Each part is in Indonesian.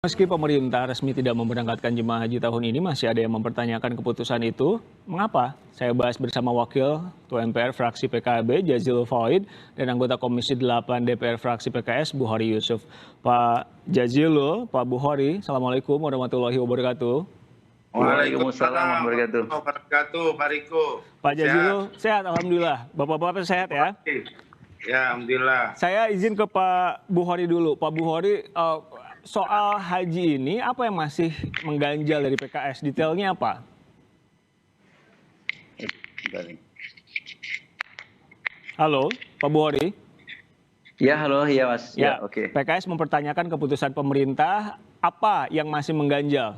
Meski pemerintah resmi tidak memberangkatkan jemaah haji tahun ini, masih ada yang mempertanyakan keputusan itu. Mengapa? Saya bahas bersama Wakil Ketua MPR Fraksi PKB, Jazilul Fawait, dan anggota Komisi 8 DPR Fraksi PKS, Buhori Yusuf. Pak Jazilul, Pak Buhori, Assalamualaikum warahmatullahi wabarakatuh. Waalaikumsalam warahmatullahi wabarakatuh, Pak Riko. Pak Jazilul, sehat Alhamdulillah. Bapak-bapak sehat ya? Ya, Alhamdulillah. Saya izin ke Pak Buhori dulu. Pak Buhori, soal haji ini apa yang masih mengganjal dari PKS? Detailnya apa? Halo, Pak Buhori. Ya, halo, ya Mas. Ya, oke. PKS mempertanyakan keputusan pemerintah, apa yang masih mengganjal?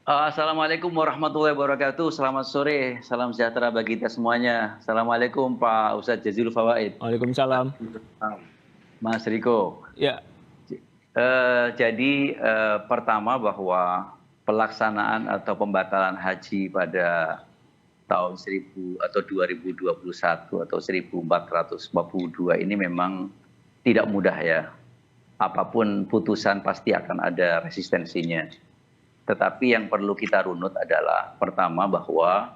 Assalamualaikum warahmatullahi wabarakatuh. Selamat sore, salam sejahtera bagi kita semuanya. Assalamualaikum Pak Ustadz Jazilul Fawait. Waalaikumsalam. Mas Riko. Ya. Jadi pertama bahwa pelaksanaan atau pembatalan haji pada tahun 2021 atau 1442 ini memang tidak mudah ya. Apapun putusan pasti akan ada resistensinya. Tetapi yang perlu kita runut adalah pertama bahwa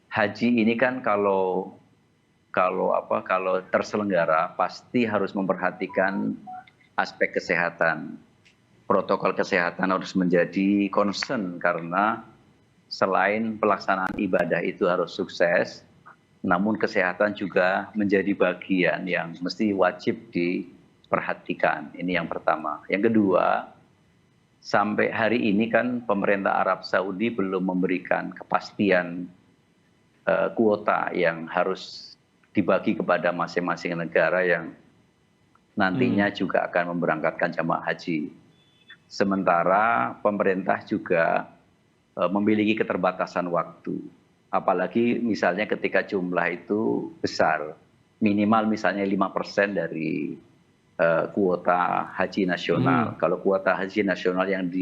haji ini kan kalau terselenggara pasti harus memperhatikan aspek kesehatan. Protokol kesehatan harus menjadi concern karena selain pelaksanaan ibadah itu harus sukses, namun kesehatan juga menjadi bagian yang mesti wajib diperhatikan. Ini yang pertama. Yang kedua, sampai hari ini kan pemerintah Arab Saudi belum memberikan kepastian kuota yang harus dibagi kepada masing-masing negara yang nantinya juga akan memberangkatkan jamaah haji. Sementara pemerintah juga memiliki keterbatasan waktu. Apalagi misalnya ketika jumlah itu besar, minimal misalnya 5% dari kuota haji nasional. Kalau kuota haji nasional yang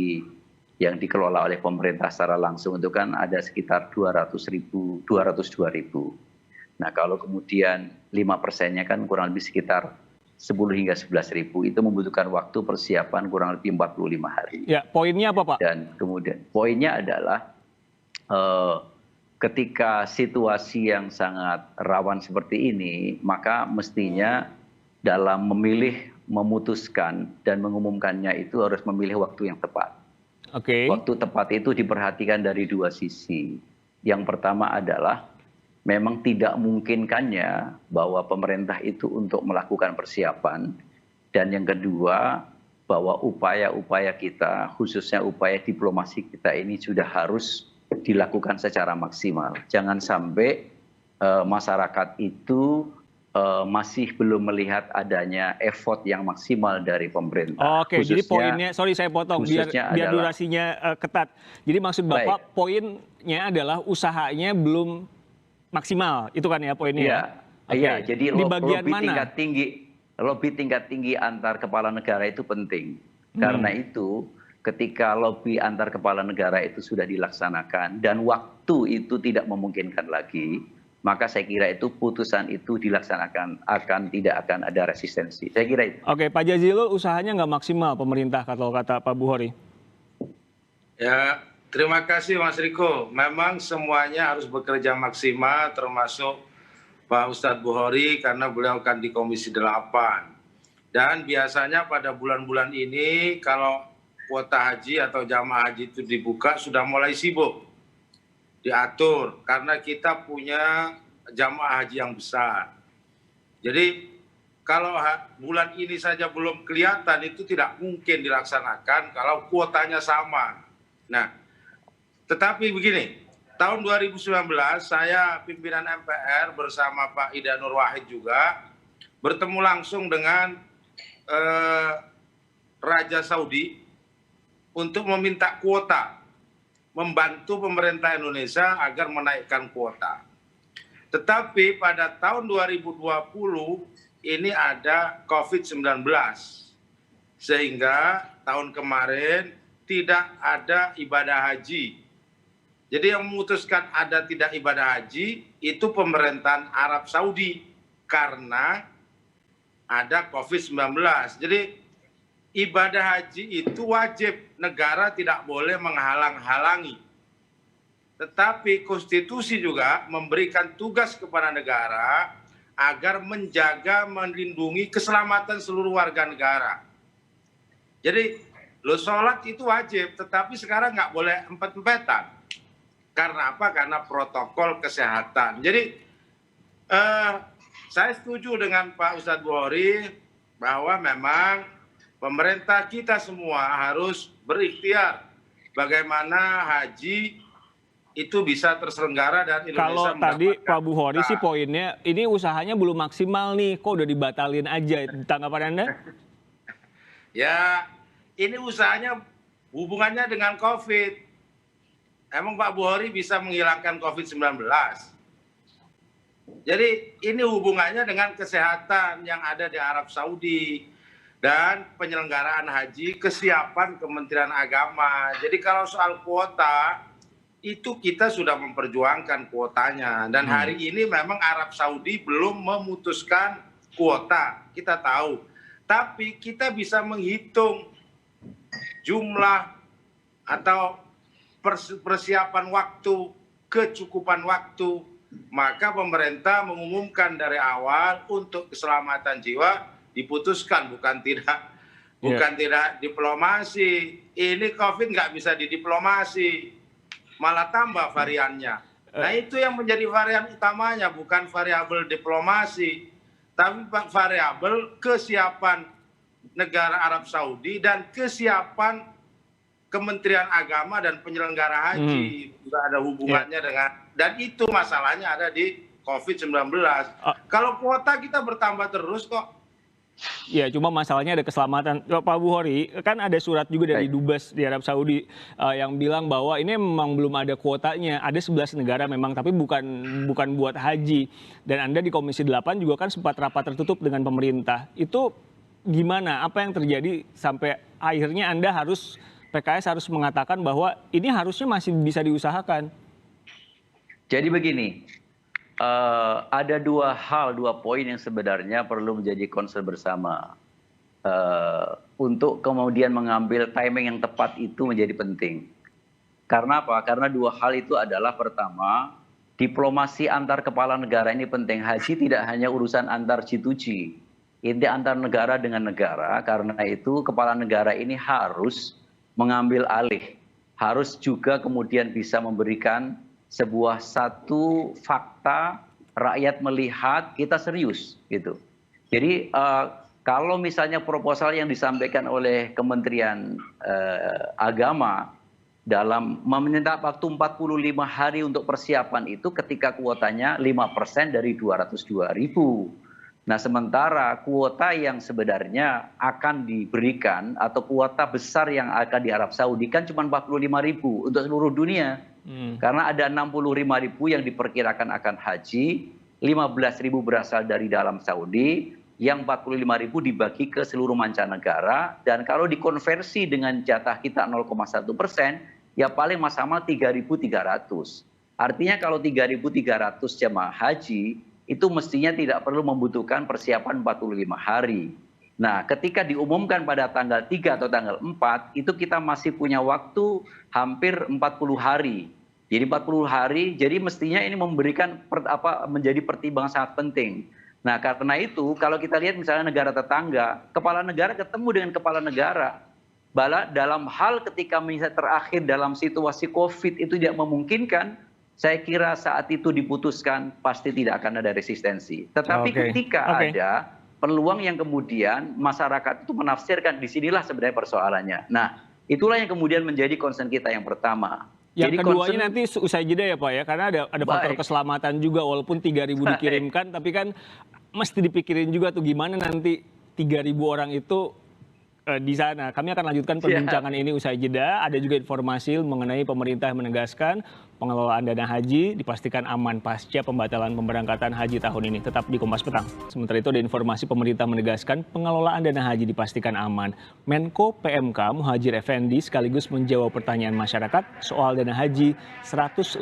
dikelola oleh pemerintah secara langsung itu kan ada sekitar 202.000. Nah kalau kemudian 5%-nya kan kurang lebih sekitar 10 hingga 11.000, itu membutuhkan waktu persiapan kurang lebih 45 hari. Ya, poinnya apa Pak? Dan kemudian poinnya adalah ketika situasi yang sangat rawan seperti ini, maka mestinya dalam memilih, memutuskan, dan mengumumkannya itu harus memilih waktu yang tepat. Waktu tepat itu diperhatikan dari dua sisi. Yang pertama adalah memang tidak memungkinkannya bahwa pemerintah itu untuk melakukan persiapan. Dan yang kedua, bahwa upaya-upaya kita, khususnya upaya diplomasi kita ini sudah harus dilakukan secara maksimal. Jangan sampai masyarakat itu masih belum melihat adanya effort yang maksimal dari pemerintah. Oke, jadi poinnya, sorry saya potong biar durasinya ketat. Jadi maksud Bapak poinnya adalah usahanya belum maksimal, itu kan ya poinnya? Iya, jadi di bagian mana? Lobby tingkat tinggi antar kepala negara itu penting. Karena itu ketika lobby antar kepala negara itu sudah dilaksanakan dan waktu itu tidak memungkinkan lagi, maka saya kira itu putusan itu dilaksanakan tidak akan ada resistensi. Saya kira itu. Oke, Pak Jazilul, usahanya nggak maksimal pemerintah kalau kata Pak Buhori. Ya, terima kasih Mas Riko. Memang semuanya harus bekerja maksimal, termasuk Pak Ustadz Buhori karena beliau kan di Komisi 8. Dan biasanya pada bulan-bulan ini kalau kuota haji atau jamaah haji itu dibuka sudah mulai sibuk. Diatur karena kita punya jamaah haji yang besar. Jadi kalau bulan ini saja belum kelihatan itu tidak mungkin dilaksanakan kalau kuotanya sama. Nah, tetapi begini, tahun 2019 saya pimpinan MPR bersama Pak Ida Nur Wahid juga bertemu langsung dengan Raja Saudi untuk meminta kuota, membantu pemerintah Indonesia agar menaikkan kuota. Tetapi pada tahun 2020 ini ada COVID-19. Sehingga tahun kemarin tidak ada ibadah haji. Jadi yang memutuskan ada tidak ibadah haji itu pemerintahan Arab Saudi. Karena ada COVID-19. Jadi ibadah haji itu wajib, negara tidak boleh menghalang-halangi. Tetapi konstitusi juga memberikan tugas kepada negara agar menjaga, melindungi keselamatan seluruh warga negara. Jadi lo sholat itu wajib, tetapi sekarang nggak boleh empet-empetan. Karena apa? Karena protokol kesehatan. Jadi saya setuju dengan Pak Ustadz Buhori bahwa memang pemerintah kita semua harus berikhtiar bagaimana haji itu bisa terselenggara dan Indonesia Kalau tadi Pak Buhori sih poinnya, ini usahanya belum maksimal nih, kok udah dibatalin aja. Tanggapan Anda? Ya, ini usahanya hubungannya dengan COVID. Emang Pak Buhori bisa menghilangkan COVID-19? Jadi ini hubungannya dengan kesehatan yang ada di Arab Saudi dan penyelenggaraan haji, kesiapan Kementerian Agama. Jadi kalau soal kuota, itu kita sudah memperjuangkan kuotanya. Dan hari ini memang Arab Saudi belum memutuskan kuota, kita tahu. Tapi kita bisa menghitung jumlah atau persiapan waktu, kecukupan waktu, maka pemerintah mengumumkan dari awal untuk keselamatan jiwa diputuskan, bukan tidak diplomasi. Ini COVID nggak bisa didiplomasi, malah tambah variannya. Nah itu yang menjadi varian utamanya, bukan variabel diplomasi, tapi variabel kesiapan negara Arab Saudi dan kesiapan Kementerian Agama dan penyelenggara haji. Juga ada hubungannya dengan, dan itu masalahnya ada di COVID-19. Kalau kuota kita bertambah terus kok. Ya, cuma masalahnya ada keselamatan. Pak Buhori, kan ada surat juga dari Dubes di Arab Saudi yang bilang bahwa ini memang belum ada kuotanya. Ada 11 negara memang, tapi bukan buat haji. Dan Anda di Komisi 8 juga kan sempat rapat tertutup dengan pemerintah. Itu gimana? Apa yang terjadi sampai akhirnya Anda PKS harus mengatakan bahwa ini harusnya masih bisa diusahakan? Jadi begini, ada dua poin yang sebenarnya perlu menjadi concern bersama. Untuk kemudian mengambil timing yang tepat itu menjadi penting. Karena apa? Karena dua hal itu adalah, pertama, diplomasi antar kepala negara ini penting. Haji tidak hanya urusan antar G2G, ini antar negara dengan negara. Karena itu kepala negara ini harus mengambil alih, harus juga kemudian bisa memberikan sebuah satu fakta, rakyat melihat kita serius gitu. Jadi kalau misalnya proposal yang disampaikan oleh Kementerian Agama dalam meminta waktu 45 hari untuk persiapan itu, ketika kuotanya 5% dari 202.000. Nah, sementara kuota yang sebenarnya akan diberikan atau kuota besar yang akan di Arab Saudi kan cuma 45.000 untuk seluruh dunia. Karena ada 65.000 yang diperkirakan akan haji, 15.000 berasal dari dalam Saudi, yang 45.000 dibagi ke seluruh mancanegara, dan kalau dikonversi dengan jatah kita 0,1%, ya paling maksimal 3.300. Artinya kalau 3.300 jemaah haji, itu mestinya tidak perlu membutuhkan persiapan 45 hari. Nah, ketika diumumkan pada tanggal 3 atau tanggal 4, itu kita masih punya waktu hampir 40 hari. Jadi 40 hari, jadi mestinya ini memberikan menjadi pertimbangan sangat penting. Nah, karena itu kalau kita lihat misalnya negara tetangga, kepala negara ketemu dengan kepala negara. Dalam hal ketika misalnya terakhir dalam situasi COVID itu tidak memungkinkan, saya kira saat itu diputuskan pasti tidak akan ada resistensi. Tetapi ketika ada peluang yang kemudian masyarakat itu menafsirkan, disinilah sebenarnya persoalannya. Nah, itulah yang kemudian menjadi concern kita yang pertama. Yang keduanya nanti usai jeda ya Pak ya, karena ada faktor keselamatan juga, walaupun 3.000 dikirimkan, tapi kan mesti dipikirin juga tuh gimana nanti 3.000 orang itu di sana. Kami akan lanjutkan perbincangan ini usai jeda. Ada juga informasi mengenai pemerintah yang menegaskan pengelolaan dana haji dipastikan aman pasca pembatalan pemberangkatan haji tahun ini. Tetap di Kompas Petang. Sementara itu ada informasi pemerintah menegaskan pengelolaan dana haji dipastikan aman. Menko PMK Muhadjir Effendi sekaligus menjawab pertanyaan masyarakat soal dana haji 150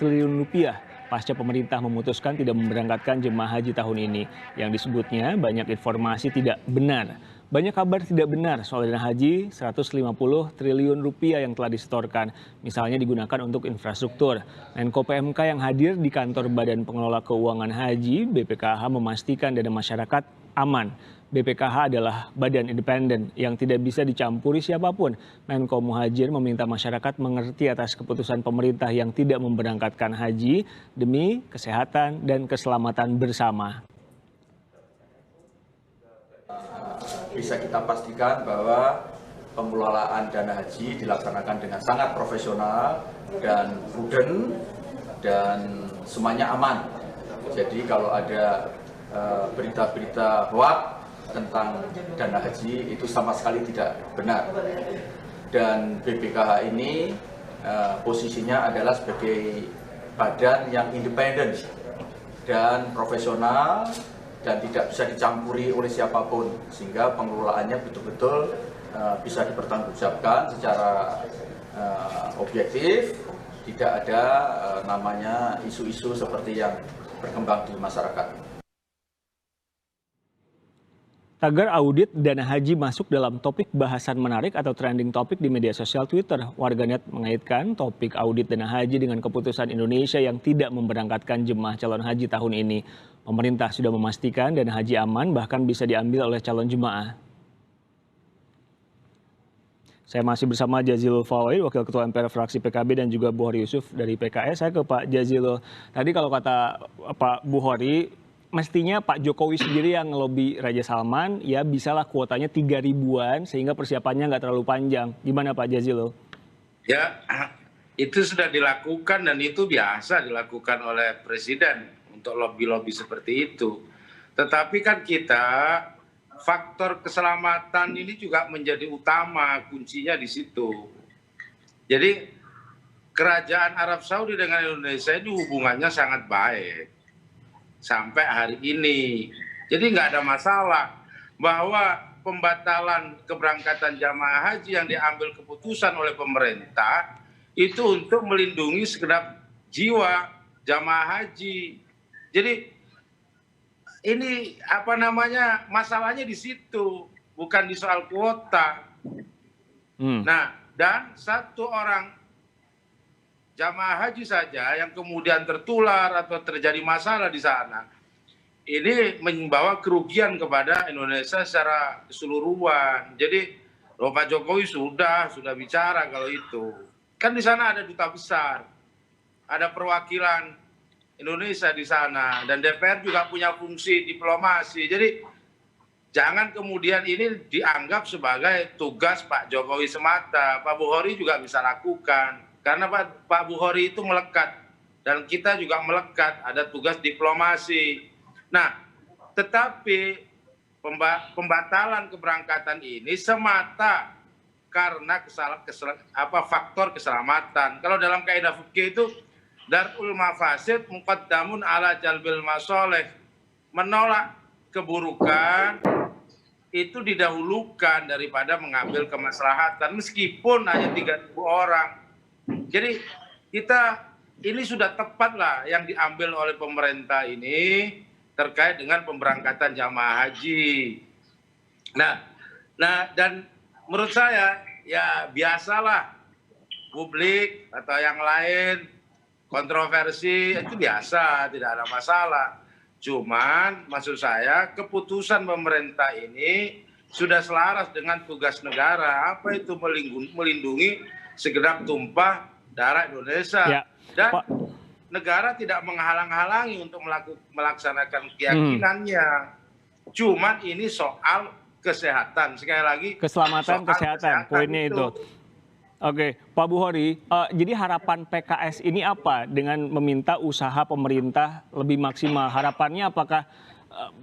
triliun rupiah pasca pemerintah memutuskan tidak memberangkatkan jemaah haji tahun ini. Yang disebutnya banyak informasi tidak benar. Banyak kabar tidak benar soal dana haji 150 triliun rupiah yang telah disetorkan, misalnya digunakan untuk infrastruktur. Menko PMK yang hadir di kantor Badan Pengelola Keuangan Haji BPKH memastikan dana masyarakat aman. BPKH adalah badan independen yang tidak bisa dicampuri siapapun. Menko Muhajir meminta masyarakat mengerti atas keputusan pemerintah yang tidak memberangkatkan haji demi kesehatan dan keselamatan bersama. Bisa kita pastikan bahwa pengelolaan dana haji dilaksanakan dengan sangat profesional dan prudent dan semuanya aman. Jadi kalau ada berita-berita hoax tentang dana haji itu sama sekali tidak benar. Dan BPKH ini posisinya adalah sebagai badan yang independen dan profesional dan tidak bisa dicampuri oleh siapapun, sehingga pengelolaannya betul-betul bisa dipertanggungjawabkan secara objektif, tidak ada namanya isu-isu seperti yang berkembang di masyarakat. Tagar audit dana haji masuk dalam topik bahasan menarik atau trending topik di media sosial Twitter. Warganet mengaitkan topik audit dana haji dengan keputusan Indonesia yang tidak memberangkatkan jemaah calon haji tahun ini. Pemerintah sudah memastikan dana haji aman bahkan bisa diambil oleh calon jemaah. Saya masih bersama Jazilul Fawait, Wakil Ketua MPR fraksi PKB dan juga Buhori Yusuf dari PKS. Saya ke Pak Jazilul. Tadi kalau kata Pak Buhori, mestinya Pak Jokowi sendiri yang ngelobi Raja Salman, ya bisalah kuotanya 3 ribuan sehingga persiapannya nggak terlalu panjang. Gimana Pak Jazilul? Ya, itu sudah dilakukan dan itu biasa dilakukan oleh Presiden untuk lobby-lobby seperti itu. Tetapi kan kita, faktor keselamatan ini juga menjadi utama, kuncinya di situ. Jadi Kerajaan Arab Saudi dengan Indonesia ini hubungannya sangat baik sampai hari ini. Jadi nggak ada masalah bahwa pembatalan keberangkatan jamaah haji yang diambil keputusan oleh pemerintah itu untuk melindungi segenap jiwa jamaah haji. Jadi ini masalahnya di situ, bukan di soal kuota. Nah, dan satu orang jamaah haji saja yang kemudian tertular atau terjadi masalah di sana, ini membawa kerugian kepada Indonesia secara keseluruhan. Jadi Pak Jokowi sudah bicara kalau itu. Kan di sana ada duta besar, ada perwakilan Indonesia di sana, dan DPR juga punya fungsi diplomasi. Jadi jangan kemudian ini dianggap sebagai tugas Pak Jokowi semata. Pak Buhori juga bisa lakukan. Karena Pak Buhori itu melekat dan kita juga melekat, ada tugas diplomasi. Nah, tetapi pembatalan keberangkatan ini semata karena faktor keselamatan. Kalau dalam kaidah fikih itu darul mafasid muqaddamun ala jalbil masoleh, menolak keburukan itu didahulukan daripada mengambil kemaslahatan meskipun hanya 3.000 orang. Jadi kita ini sudah tepat lah yang diambil oleh pemerintah ini terkait dengan pemberangkatan jamaah haji. Nah dan menurut saya ya biasalah publik atau yang lain kontroversi itu biasa, tidak ada masalah. Cuman maksud saya keputusan pemerintah ini sudah selaras dengan tugas negara, apa itu melindungi segenap tumpah darah Indonesia. Ya, dan Pak, negara tidak menghalang-halangi untuk melaksanakan keyakinannya. Cuman ini soal kesehatan. Sekali lagi, keselamatan, kesehatan, poinnya itu. Oke, Pak Buhori, jadi harapan PKS ini apa dengan meminta usaha pemerintah lebih maksimal? Harapannya apakah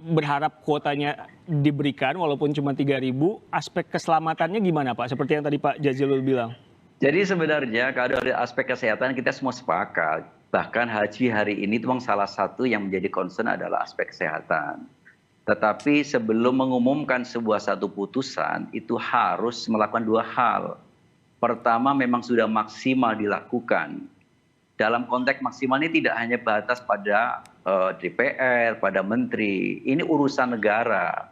berharap kuotanya diberikan walaupun cuma 3.000, aspek keselamatannya gimana Pak? Seperti yang tadi Pak Jazilul bilang. Jadi sebenarnya kalau dari aspek kesehatan kita semua sepakat. Bahkan haji hari ini memang salah satu yang menjadi concern adalah aspek kesehatan. Tetapi sebelum mengumumkan satu putusan itu harus melakukan 2 hal. Pertama memang sudah maksimal dilakukan dalam konteks maksimal ini tidak hanya batas pada DPR, pada menteri. Ini urusan negara.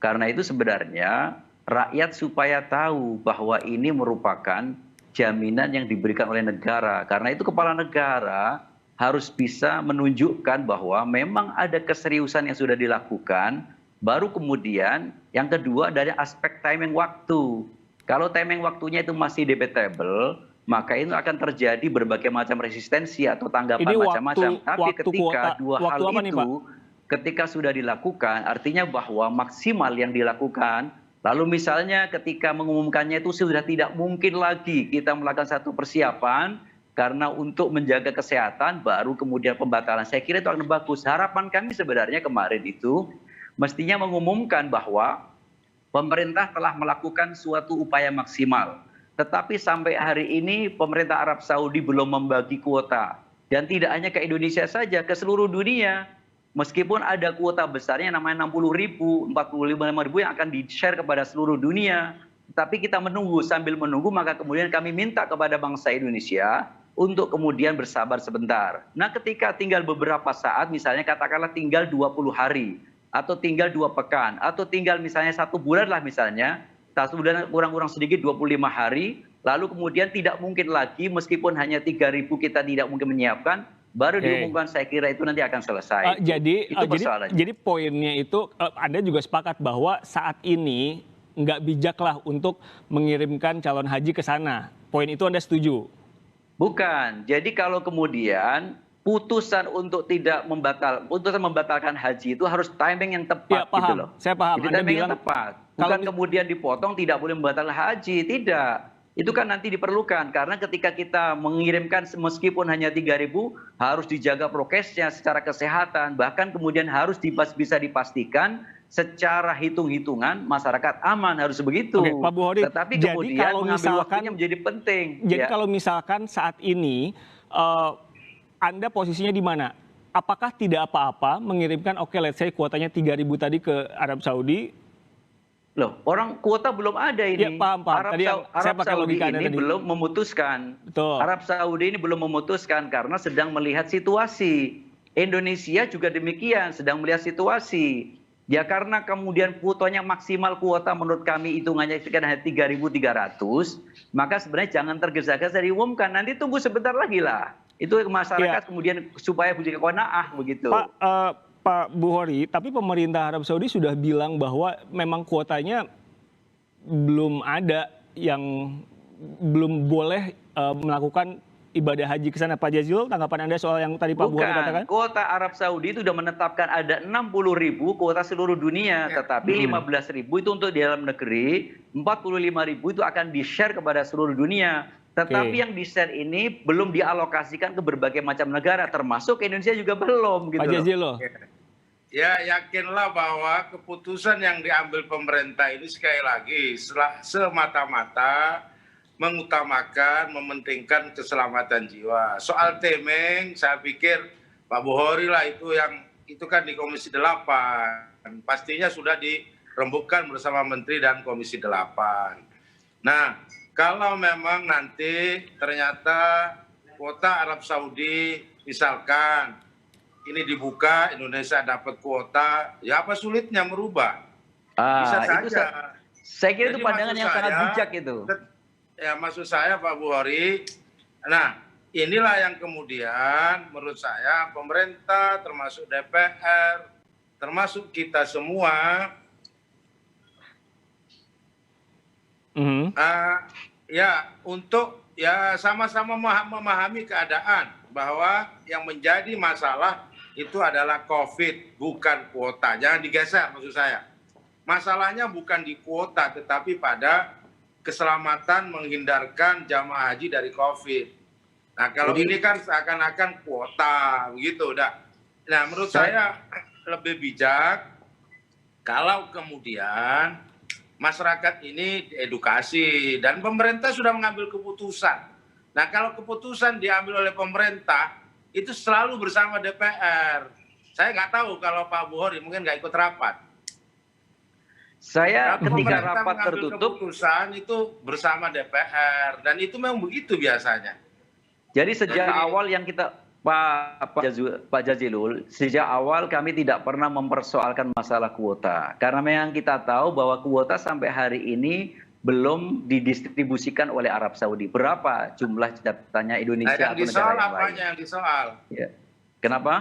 Karena itu sebenarnya rakyat supaya tahu bahwa ini merupakan jaminan yang diberikan oleh negara. Karena itu kepala negara harus bisa menunjukkan bahwa memang ada keseriusan yang sudah dilakukan. Baru kemudian yang kedua dari aspek timing waktu. Kalau timing waktunya itu masih debatable, maka itu akan terjadi berbagai macam resistensi atau tanggapan macam-macam. Tapi ketika dua hal itu, ketika sudah dilakukan, artinya bahwa maksimal yang dilakukan, lalu misalnya ketika mengumumkannya itu sudah tidak mungkin lagi kita melakukan satu persiapan, karena untuk menjaga kesehatan, baru kemudian pembatalan. Saya kira itu akan bagus. Harapan kami sebenarnya kemarin itu, mestinya mengumumkan bahwa pemerintah telah melakukan suatu upaya maksimal. Tetapi sampai hari ini pemerintah Arab Saudi belum membagi kuota. Dan tidak hanya ke Indonesia saja, ke seluruh dunia. Meskipun ada kuota besarnya namanya 60.000, 45.000 yang akan di-share kepada seluruh dunia. Tapi kita menunggu, sambil menunggu maka kemudian kami minta kepada bangsa Indonesia untuk kemudian bersabar sebentar. Nah ketika tinggal beberapa saat, misalnya katakanlah tinggal 20 hari. Atau tinggal 2 pekan, atau tinggal misalnya 1 bulan lah misalnya, 1 bulan kurang-kurang sedikit 25 hari, lalu kemudian tidak mungkin lagi meskipun hanya 3.000 kita tidak mungkin menyiapkan, baru diumumkan, saya kira itu nanti akan selesai. Jadi poinnya itu Anda juga sepakat bahwa saat ini nggak bijaklah untuk mengirimkan calon haji ke sana. Poin itu Anda setuju? Bukan. Jadi kalau kemudian putusan untuk putusan membatalkan haji itu harus timing yang tepat, ya, paham. Gitu loh. Saya paham. Jadi timing yang tepat. Bukan kemudian dipotong tidak boleh membatalkan haji, tidak. Itu kan nanti diperlukan karena ketika kita mengirimkan meskipun hanya 3.000 harus dijaga prokesnya secara kesehatan, bahkan kemudian harus bisa dipastikan secara hitung-hitungan masyarakat aman, harus begitu. Oke, Pak Buhori, tetapi kemudian kalau mengambil waktunya menjadi penting. Jadi kalau misalkan saat ini Anda posisinya di mana? Apakah tidak apa-apa mengirimkan, let's say kuotanya 3.000 tadi ke Arab Saudi? Loh, orang kuota belum ada ini. Ya, paham. Arab Saudi ini belum memutuskan. Betul. Arab Saudi ini belum memutuskan karena sedang melihat situasi. Indonesia juga demikian, sedang melihat situasi. Ya karena kemudian kuotanya maksimal kuota menurut kami hitungannya sekitar 3.300, maka sebenarnya jangan tergesa-gesa diumumkan. Nanti tunggu sebentar lagi lah. Itu masyarakat kemudian supaya punya qanaah begitu. Pak Buhori, tapi pemerintah Arab Saudi sudah bilang bahwa memang kuotanya belum ada yang belum boleh melakukan ibadah haji ke sana. Pak Jazilul, tanggapan Anda soal yang tadi Pak Buhori katakan? Kuota Arab Saudi itu sudah menetapkan ada 60.000 kuota seluruh dunia, tetapi 15.000 itu untuk di dalam negeri, 45.000 itu akan di-share kepada seluruh dunia. Tetapi yang di-share ini belum dialokasikan ke berbagai macam negara, termasuk Indonesia juga belum. Gitu Pak Jazilul. Ya yakinlah bahwa keputusan yang diambil pemerintah ini sekali lagi semata-mata mengutamakan, mementingkan keselamatan jiwa. Soal timing, saya pikir Pak Buhori lah itu kan di Komisi 8. Pastinya sudah dirembukkan bersama Menteri dan Komisi 8. Nah, kalau memang nanti ternyata kuota Arab Saudi misalkan ini dibuka, Indonesia dapat kuota, ya apa sulitnya merubah? Bisa saja. Saya kira itu pandangan yang sangat bijak itu. Ya maksud saya Pak Buhori, nah inilah yang kemudian menurut saya pemerintah termasuk DPR, termasuk kita semua, ya untuk ya sama-sama memahami keadaan bahwa yang menjadi masalah itu adalah COVID, bukan kuota. Jangan digeser maksud saya. Masalahnya bukan di kuota, tetapi pada keselamatan menghindarkan jamaah haji dari COVID. Nah kalau ini kan seakan-akan kuota, begitu. Nah menurut saya lebih bijak kalau kemudian masyarakat ini diedukasi dan pemerintah sudah mengambil keputusan. Nah kalau keputusan diambil oleh pemerintah itu selalu bersama DPR. Saya nggak tahu kalau Pak Buhori mungkin nggak ikut rapat. Saya ketika rapat tertutup keputusan itu bersama DPR dan itu memang begitu biasanya. Jadi sejak Jadi- awal yang kita Pak Jazilul, sejak awal kami tidak pernah mempersoalkan masalah kuota. Karena memang kita tahu bahwa kuota sampai hari ini belum didistribusikan oleh Arab Saudi. Berapa jumlah catatannya Nah, Indonesia yang atau negara disoal yang lain? apanya yang disoal? Ya. Kenapa?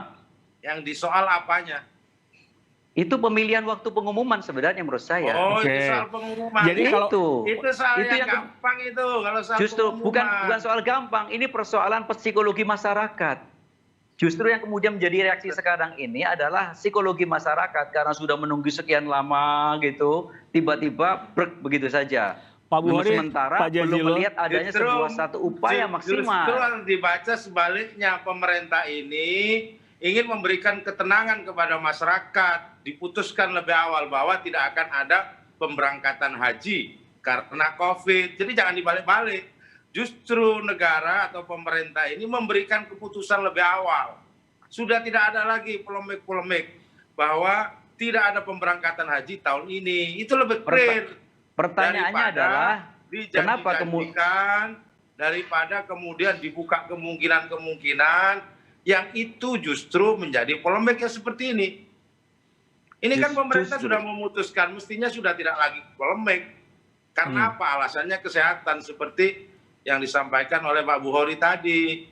Yang disoal apanya? Itu pemilihan waktu pengumuman sebenarnya menurut saya. Oh, Oke. itu soal pengumuman. Jadi kalau- itu soal itu yang yang gampang itu kalau soal Justru pengumuman. bukan soal gampang, ini persoalan psikologi masyarakat. Justru yang kemudian menjadi reaksi sekarang ini adalah psikologi masyarakat karena sudah menunggu sekian lama gitu, tiba-tiba brek begitu saja. Pak Buhori, Sementara Pak belum Jazilul. melihat adanya sebuah satu upaya Justru maksimal. harus dibaca sebaliknya, pemerintah ini ingin memberikan ketenangan kepada masyarakat, diputuskan lebih awal bahwa tidak akan ada pemberangkatan haji karena COVID. Jadi jangan dibalik-balik. Justru negara atau pemerintah ini memberikan keputusan lebih awal. Sudah tidak ada lagi polemik-polemik bahwa tidak ada pemberangkatan haji tahun ini. Itu lebih clear. Pertanyaannya Daripada adalah kenapa dijanjikan daripada kemudian dibuka kemungkinan-kemungkinan yang itu justru menjadi polemik yang seperti ini. Ini kan pemerintah sudah memutuskan, mestinya sudah tidak lagi polemik. Karena apa? Alasannya kesehatan seperti yang disampaikan oleh Pak Buhori tadi.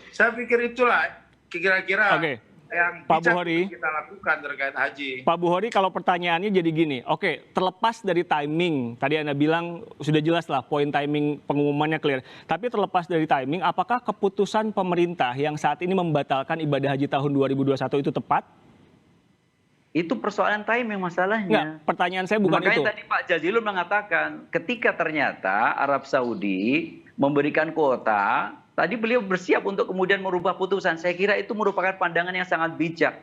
Saya pikir itulah kira-kira Oke. yang Pak bijak Buhori. untuk kita lakukan terkait haji. Pak Buhori, kalau pertanyaannya jadi gini, oke, terlepas dari timing, tadi Anda bilang sudah jelas lah poin timing pengumumannya clear. Tapi terlepas dari timing, apakah keputusan pemerintah yang saat ini membatalkan ibadah haji tahun 2021 itu tepat? itu persoalan timing masalahnya. Enggak, pertanyaan saya bukan Makanya itu. tadi Pak Jazilul mengatakan ketika ternyata Arab Saudi memberikan kuota, tadi beliau bersiap untuk kemudian merubah putusan. Saya kira itu merupakan pandangan yang sangat bijak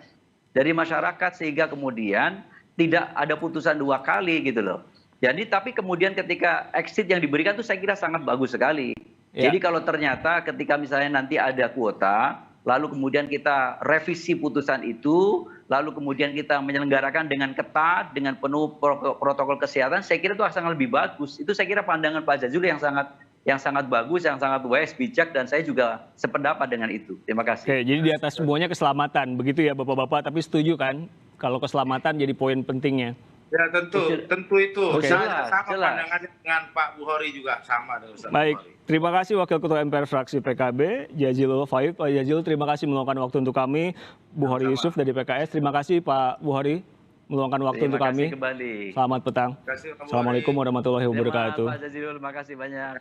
dari masyarakat sehingga kemudian tidak ada putusan dua kali gitu loh. Jadi tapi kemudian ketika exit yang diberikan itu saya kira sangat bagus sekali. Ya. Jadi kalau ternyata ketika misalnya nanti ada kuota, lalu kemudian kita revisi putusan itu, lalu kemudian kita menyelenggarakan dengan ketat, dengan penuh protokol kesehatan, saya kira itu sangat lebih bagus. Itu saya kira pandangan Pak Jazilul yang sangat bagus, yang sangat wise, bijak, dan saya juga sependapat dengan itu. Terima kasih. Oke, jadi di atas semuanya keselamatan, begitu ya Bapak-Bapak, tapi setuju kan kalau keselamatan jadi poin pentingnya? Ya tentu itu. Oke. Saya sama Jelas. pandangannya dengan Pak Buhori juga sama dengan Ustaz Baik, Buhori. terima kasih Wakil Ketua MPR Fraksi PKB, Jazilul Faid. Pak Jazilul, terima kasih meluangkan waktu untuk kami. Buhori Yusuf dari PKS, terima kasih Pak Buhori meluangkan waktu untuk Terima kasih kami. kembali. Selamat petang. Terima kasih, Pak Buhori. Assalamualaikum warahmatullahi Terima wabarakatuh. kasih Pak Jazilul, terima kasih banyak.